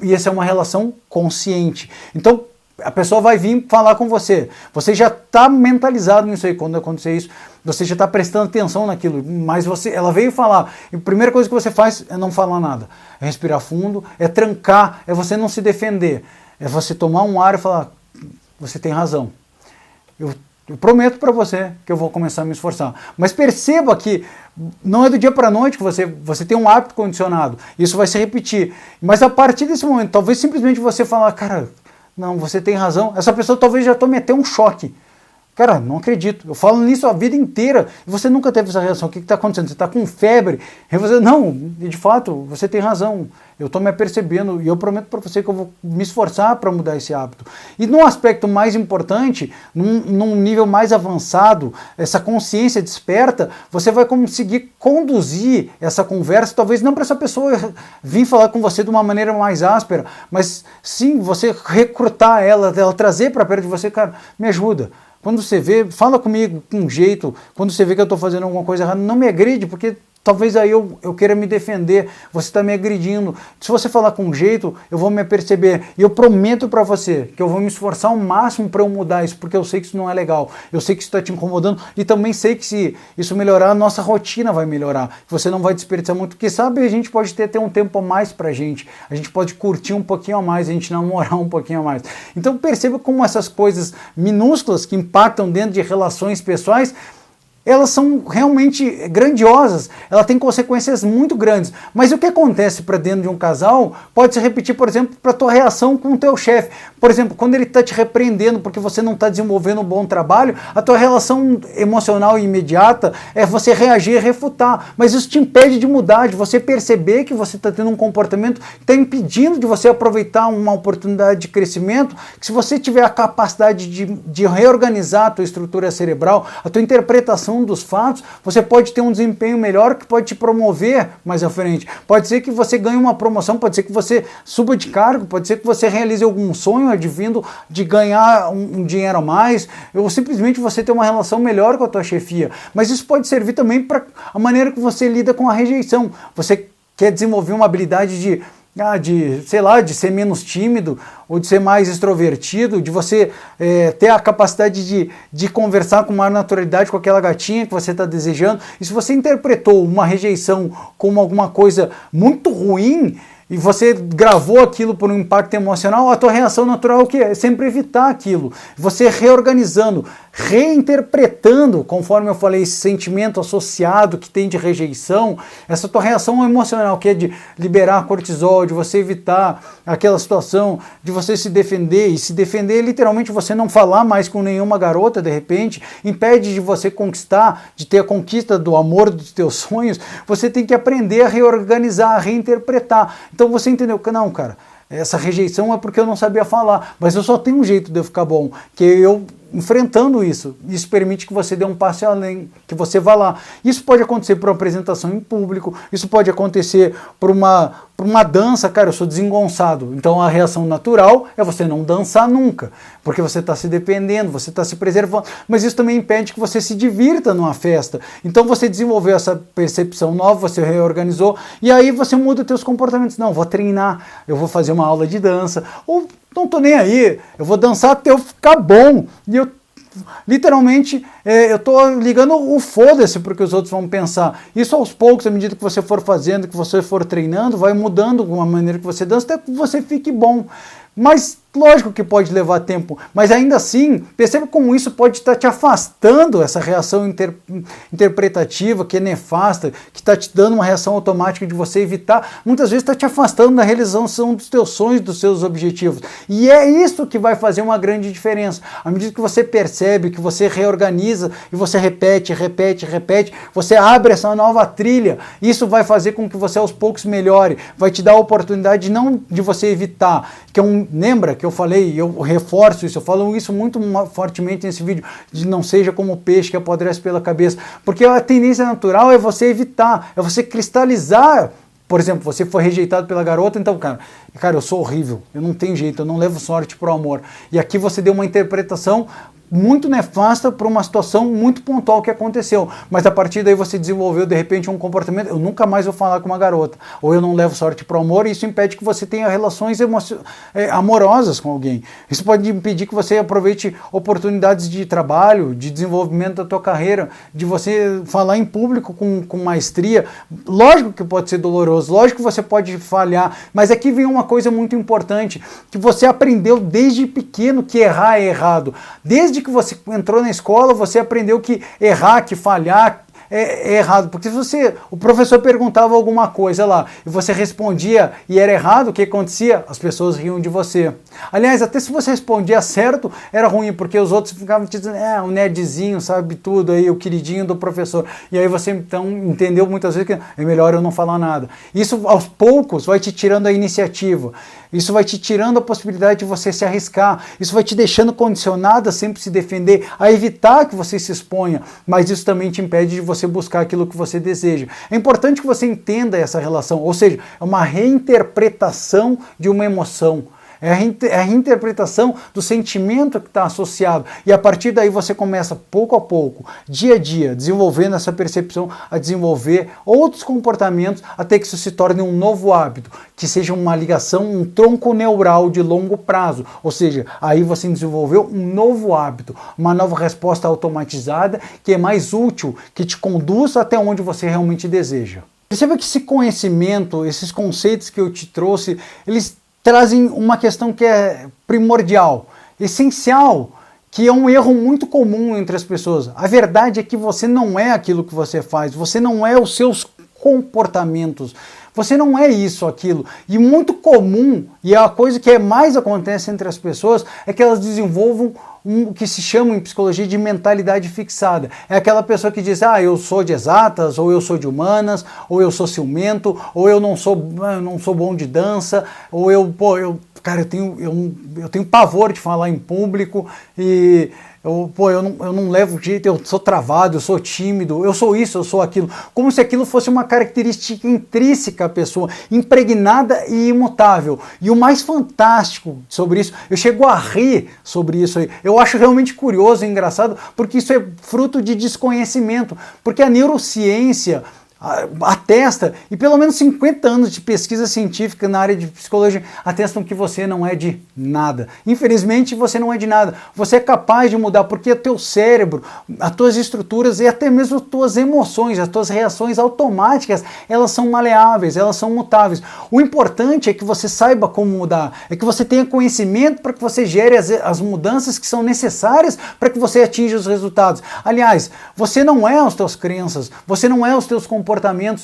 E essa é uma relação consciente. Então, a pessoa vai vir falar com você. Você já está mentalizado nisso aí. Quando acontecer isso, você já está prestando atenção naquilo. Mas ela veio falar. E a primeira coisa que você faz é não falar nada. É respirar fundo, é trancar, é você não se defender. É você tomar um ar e falar, você tem razão. Eu prometo para você que eu vou começar a me esforçar. Mas perceba que não é do dia para a noite que você tem um hábito condicionado. Isso vai se repetir. Mas a partir desse momento, talvez simplesmente você falar, cara, não, você tem razão. Essa pessoa talvez já tome até um choque. Cara, não acredito. Eu falo nisso a vida inteira e você nunca teve essa reação. O que está acontecendo? Você está com febre? E você, não, de fato, você tem razão. Eu estou me apercebendo e eu prometo para você que eu vou me esforçar para mudar esse hábito. E num aspecto mais importante, num nível mais avançado, essa consciência desperta, você vai conseguir conduzir essa conversa, talvez não para essa pessoa vir falar com você de uma maneira mais áspera, mas sim você recrutar ela trazer para perto de você, cara, me ajuda. Quando você vê, fala comigo com um jeito, quando você vê que eu estou fazendo alguma coisa errada, não me agride, porque talvez aí eu queira me defender, você está me agredindo. Se você falar com um jeito, eu vou me aperceber. E eu prometo para você que eu vou me esforçar ao máximo para eu mudar isso, porque eu sei que isso não é legal. Eu sei que isso está te incomodando e também sei que se isso melhorar, a nossa rotina vai melhorar. Você não vai desperdiçar muito, porque sabe, a gente pode ter um tempo a mais para a gente pode curtir um pouquinho a mais, a gente namorar um pouquinho a mais. Então perceba como essas coisas minúsculas que impactam dentro de relações pessoais, elas são realmente grandiosas, ela tem consequências muito grandes. Mas o que acontece para dentro de um casal pode se repetir, por exemplo, para a tua reação com o teu chefe. Por exemplo, quando ele está te repreendendo porque você não está desenvolvendo um bom trabalho, a tua relação emocional imediata é você reagir e refutar. Mas isso te impede de mudar, de você perceber que você está tendo um comportamento que está impedindo de você aproveitar uma oportunidade de crescimento, que se você tiver a capacidade de reorganizar a tua estrutura cerebral, a tua interpretação dos fatos, você pode ter um desempenho melhor que pode te promover mais à frente. Pode ser que você ganhe uma promoção, pode ser que você suba de cargo, pode ser que você realize algum sonho advindo de ganhar um dinheiro a mais, ou simplesmente você ter uma relação melhor com a tua chefia. Mas isso pode servir também para a maneira que você lida com a rejeição. Você quer desenvolver uma habilidade de ser menos tímido, ou de ser mais extrovertido, de você ter a capacidade de conversar com maior naturalidade com aquela gatinha que você está desejando. E se você interpretou uma rejeição como alguma coisa muito ruim, e você gravou aquilo por um impacto emocional, a tua reação natural é o quê? É sempre evitar aquilo. Você reorganizando, reinterpretando, conforme eu falei, esse sentimento associado que tem de rejeição, essa tua reação emocional, que é de liberar cortisol, de você evitar aquela situação, de você se defender, e se defender literalmente você não falar mais com nenhuma garota, de repente, impede de você conquistar, de ter a conquista do amor dos teus sonhos, você tem que aprender a reorganizar, a reinterpretar. Então você entendeu que não, cara, essa rejeição é porque eu não sabia falar, mas eu só tenho um jeito de eu ficar bom, que eu enfrentando isso. Isso permite que você dê um passo além, que você vá lá. Isso pode acontecer por uma apresentação em público, isso pode acontecer por uma dança. Cara, eu sou desengonçado, então a reação natural é você não dançar nunca, porque você está se dependendo, você está se preservando, mas isso também impede que você se divirta numa festa. Então você desenvolveu essa percepção nova, você reorganizou, e aí você muda os teus comportamentos. Não, vou treinar, eu vou fazer uma aula de dança, ou não tô nem aí, eu vou dançar até eu ficar bom. E eu, literalmente, eu tô ligando o foda-se porque os outros vão pensar. Isso aos poucos, à medida que você for fazendo, que você for treinando, vai mudando uma maneira que você dança, até que você fique bom. Mas lógico que pode levar tempo, mas ainda assim, perceba como isso pode estar te afastando, essa reação interpretativa que é nefasta, que está te dando uma reação automática de você evitar, muitas vezes está te afastando da realização dos teus sonhos, dos seus objetivos. E é isso que vai fazer uma grande diferença. À medida que você percebe, que você reorganiza e você repete, você abre essa nova trilha, isso vai fazer com que você aos poucos melhore, vai te dar a oportunidade não de você evitar, lembra que eu falei, eu reforço isso, eu falo isso muito fortemente nesse vídeo, de não seja como o peixe que apodrece pela cabeça, porque a tendência natural é você evitar, é você cristalizar. Por exemplo, você foi rejeitado pela garota, então, cara, eu sou horrível, eu não tenho jeito, eu não levo sorte pro amor. E aqui você deu uma interpretação muito nefasta para uma situação muito pontual que aconteceu, mas a partir daí você desenvolveu de repente um comportamento, eu nunca mais vou falar com uma garota, ou eu não levo sorte para o amor, e isso impede que você tenha relações amorosas com alguém. Isso pode impedir que você aproveite oportunidades de trabalho, de desenvolvimento da tua carreira, de você falar em público com maestria. Lógico que pode ser doloroso, lógico que você pode falhar, mas aqui vem uma coisa muito importante, que você aprendeu desde pequeno que errar é errado. Desde que você entrou na escola, você aprendeu que errar, que falhar é errado, porque se o professor perguntava alguma coisa lá e você respondia e era errado, o que acontecia? As pessoas riam de você. Aliás, até se você respondia certo, era ruim, porque os outros ficavam te dizendo, o nerdzinho sabe tudo aí, o queridinho do professor. E aí você então entendeu muitas vezes que é melhor eu não falar nada. Isso aos poucos vai te tirando a iniciativa. Isso vai te tirando a possibilidade de você se arriscar. Isso vai te deixando condicionado a sempre se defender, a evitar que você se exponha. Mas isso também te impede de você buscar aquilo que você deseja. É importante que você entenda essa relação. Ou seja, é uma reinterpretação de uma emoção. É a reinterpretação do sentimento que está associado. E a partir daí você começa, pouco a pouco, dia a dia, desenvolvendo essa percepção, a desenvolver outros comportamentos, até que isso se torne um novo hábito, que seja uma ligação, um tronco neural de longo prazo. Ou seja, aí você desenvolveu um novo hábito, uma nova resposta automatizada, que é mais útil, que te conduz até onde você realmente deseja. Perceba que esse conhecimento, esses conceitos que eu te trouxe, eles trazem uma questão que é primordial, essencial, que é um erro muito comum entre as pessoas. A verdade é que você não é aquilo que você faz, você não é os seus comportamentos, você não é isso, aquilo. E muito comum, e a coisa que mais acontece entre as pessoas, é que elas desenvolvam o que se chama em psicologia de mentalidade fixada. É aquela pessoa que diz, eu sou de exatas, ou eu sou de humanas, ou eu sou ciumento, ou eu não sou bom de dança, ou eu tenho pavor de falar em público, e eu não levo jeito, eu sou travado, eu sou tímido, eu sou isso, eu sou aquilo. Como se aquilo fosse uma característica intrínseca à pessoa, impregnada e imutável. E o mais fantástico sobre isso, eu chego a rir sobre isso aí. Eu acho realmente curioso e engraçado, porque isso é fruto de desconhecimento. Porque a neurociência atesta, e pelo menos 50 anos de pesquisa científica na área de psicologia atestam que você não é de nada. Infelizmente, você não é de nada. Você é capaz de mudar, porque o teu cérebro, as tuas estruturas e até mesmo as tuas emoções, as tuas reações automáticas, elas são maleáveis, elas são mutáveis. O importante é que você saiba como mudar, é que você tenha conhecimento para que você gere as mudanças que são necessárias para que você atinja os resultados. Aliás, você não é as tuas crenças, você não é os teus comportamentos,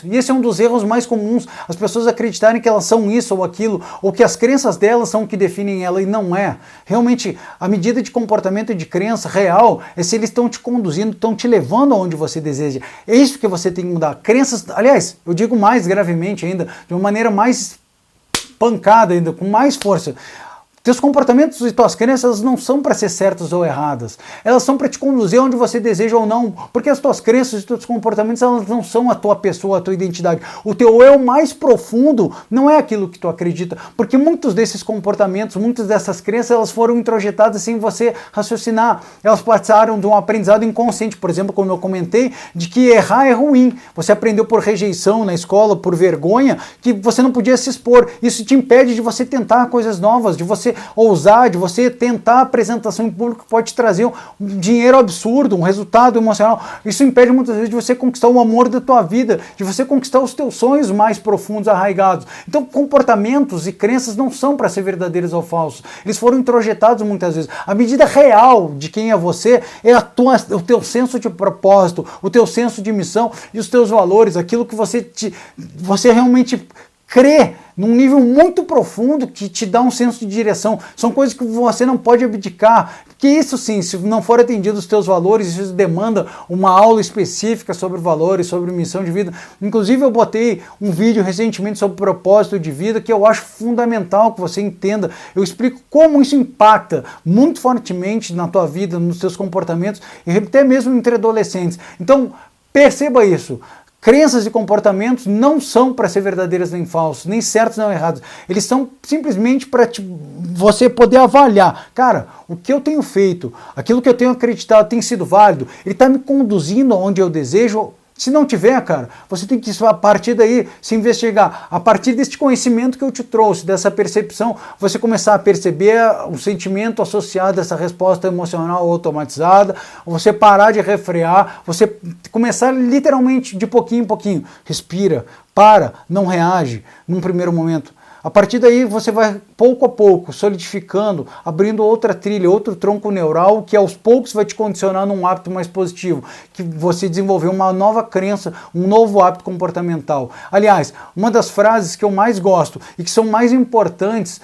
e esse é um dos erros mais comuns, as pessoas acreditarem que elas são isso ou aquilo, ou que as crenças delas são o que definem ela, e não é. Realmente, a medida de comportamento e de crença real é se eles estão te conduzindo, estão te levando aonde você deseja. É isso que você tem que mudar. Crenças, aliás, eu digo mais gravemente ainda, de uma maneira mais pancada ainda, com mais força. Teus comportamentos e tuas crenças não são para ser certas ou erradas. Elas são para te conduzir onde você deseja ou não. Porque as tuas crenças e teus comportamentos, elas não são a tua pessoa, a tua identidade. O teu eu mais profundo não é aquilo que tu acredita. Porque muitos desses comportamentos, muitas dessas crenças, elas foram introjetadas sem você raciocinar. Elas passaram de um aprendizado inconsciente. Por exemplo, como eu comentei, de que errar é ruim. Você aprendeu por rejeição na escola, por vergonha, que você não podia se expor. Isso te impede de você tentar coisas novas, de você ousar, de você tentar a apresentação em público, que pode te trazer um dinheiro absurdo, um resultado emocional. Isso impede muitas vezes de você conquistar o amor da tua vida, de você conquistar os teus sonhos mais profundos, arraigados. Então, comportamentos e crenças não são para ser verdadeiros ou falsos. Eles foram introjetados muitas vezes. A medida real de quem é você é o teu senso de propósito, o teu senso de missão e os teus valores, aquilo que você realmente crê num nível muito profundo que te dá um senso de direção. São coisas que você não pode abdicar. Que isso sim, se não for atendido os teus valores, isso demanda uma aula específica sobre valores, sobre missão de vida. Inclusive eu botei um vídeo recentemente sobre propósito de vida que eu acho fundamental que você entenda. Eu explico como isso impacta muito fortemente na tua vida, nos teus comportamentos e até mesmo entre adolescentes. Então, perceba isso. Crenças e comportamentos não são para ser verdadeiros nem falsos, nem certos nem errados. Eles são simplesmente para você poder avaliar. Cara, o que eu tenho feito, aquilo que eu tenho acreditado tem sido válido? Ele está me conduzindo aonde eu desejo? Se não tiver, cara, você tem que, a partir daí, se investigar. A partir deste conhecimento que eu te trouxe, dessa percepção, você começar a perceber o sentimento associado a essa resposta emocional automatizada, você parar de refrear, você começar literalmente de pouquinho em pouquinho. Respira, para, não reage num primeiro momento. A partir daí você vai pouco a pouco solidificando, abrindo outra trilha, outro tronco neural que aos poucos vai te condicionar num hábito mais positivo, que você desenvolveu uma nova crença, um novo hábito comportamental. Aliás, uma das frases que eu mais gosto e que são mais importantes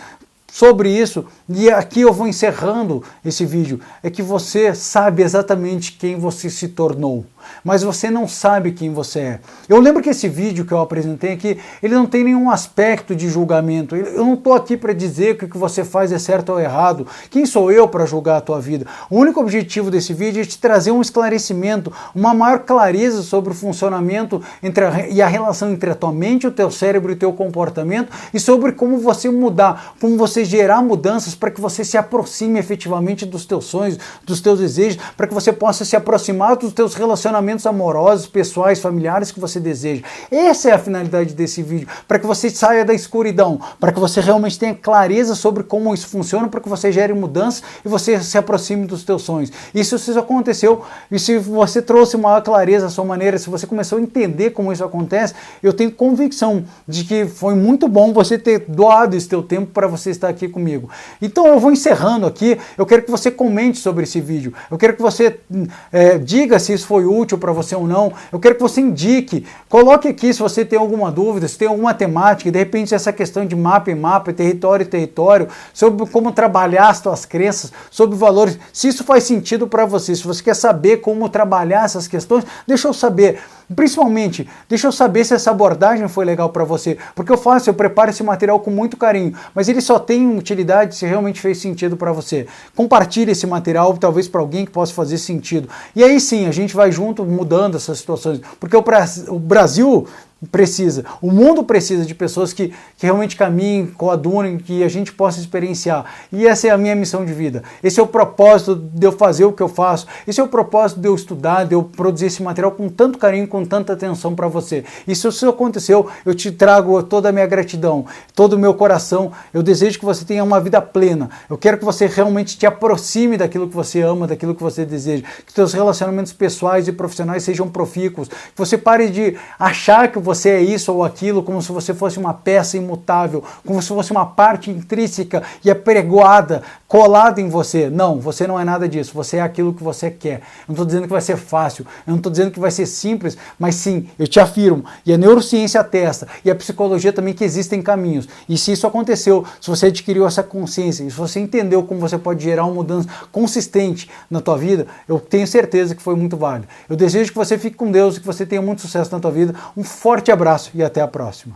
sobre isso, e aqui eu vou encerrando esse vídeo, é que você sabe exatamente quem você se tornou, mas você não sabe quem você é. Eu lembro que esse vídeo que eu apresentei aqui, ele não tem nenhum aspecto de julgamento. Eu não estou aqui para dizer que o que você faz é certo ou errado. Quem sou eu para julgar a tua vida? O único objetivo desse vídeo é te trazer um esclarecimento, uma maior clareza sobre o funcionamento e a relação entre a tua mente, o teu cérebro e o teu comportamento, e sobre como você mudar, como você gerar mudanças para que você se aproxime efetivamente dos teus sonhos, dos teus desejos, para que você possa se aproximar dos teus relacionamentos amorosos, pessoais, familiares que você deseja. Essa é a finalidade desse vídeo, para que você saia da escuridão, para que você realmente tenha clareza sobre como isso funciona, para que você gere mudanças e você se aproxime dos teus sonhos. E se isso aconteceu, e se você trouxe maior clareza à sua maneira, se você começou a entender como isso acontece, eu tenho convicção de que foi muito bom você ter doado esse teu tempo para você estar aqui comigo. Então eu vou encerrando aqui, eu quero que você comente sobre esse vídeo, eu quero que você diga se isso foi útil para você ou não, eu quero que você indique, coloque aqui se você tem alguma dúvida, se tem alguma temática, de repente essa questão de mapa em mapa, território em território, sobre como trabalhar as tuas crenças, sobre valores, se isso faz sentido para você, se você quer saber como trabalhar essas questões, deixa eu saber. Principalmente, deixa eu saber se essa abordagem foi legal para você, porque eu preparo esse material com muito carinho, mas ele só tem utilidade se realmente fez sentido para você. Compartilhe esse material, talvez para alguém que possa fazer sentido. E aí sim, a gente vai junto mudando essas situações, porque o Brasil precisa, o mundo precisa de pessoas que realmente caminhem, coadunem, que a gente possa experienciar. E essa é a minha missão de vida. Esse é o propósito de eu fazer o que eu faço. Esse é o propósito de eu estudar, de eu produzir esse material com tanto carinho, com tanta atenção para você. E se isso aconteceu, eu te trago toda a minha gratidão, todo o meu coração. Eu desejo que você tenha uma vida plena. Eu quero que você realmente te aproxime daquilo que você ama, daquilo que você deseja. Que seus relacionamentos pessoais e profissionais sejam profícuos. Que você pare de achar que você é isso ou aquilo, como se você fosse uma peça imutável, como se fosse uma parte intrínseca e apregoada, colada em você. Não, você não é nada disso, você é aquilo que você quer. Eu não estou dizendo que vai ser fácil, eu não estou dizendo que vai ser simples, mas sim, eu te afirmo, e a neurociência atesta, e a psicologia também, que existem caminhos. E se isso aconteceu, se você adquiriu essa consciência, e se você entendeu como você pode gerar uma mudança consistente na tua vida, eu tenho certeza que foi muito válido. Eu desejo que você fique com Deus e que você tenha muito sucesso na tua vida. Um forte abraço e até a próxima.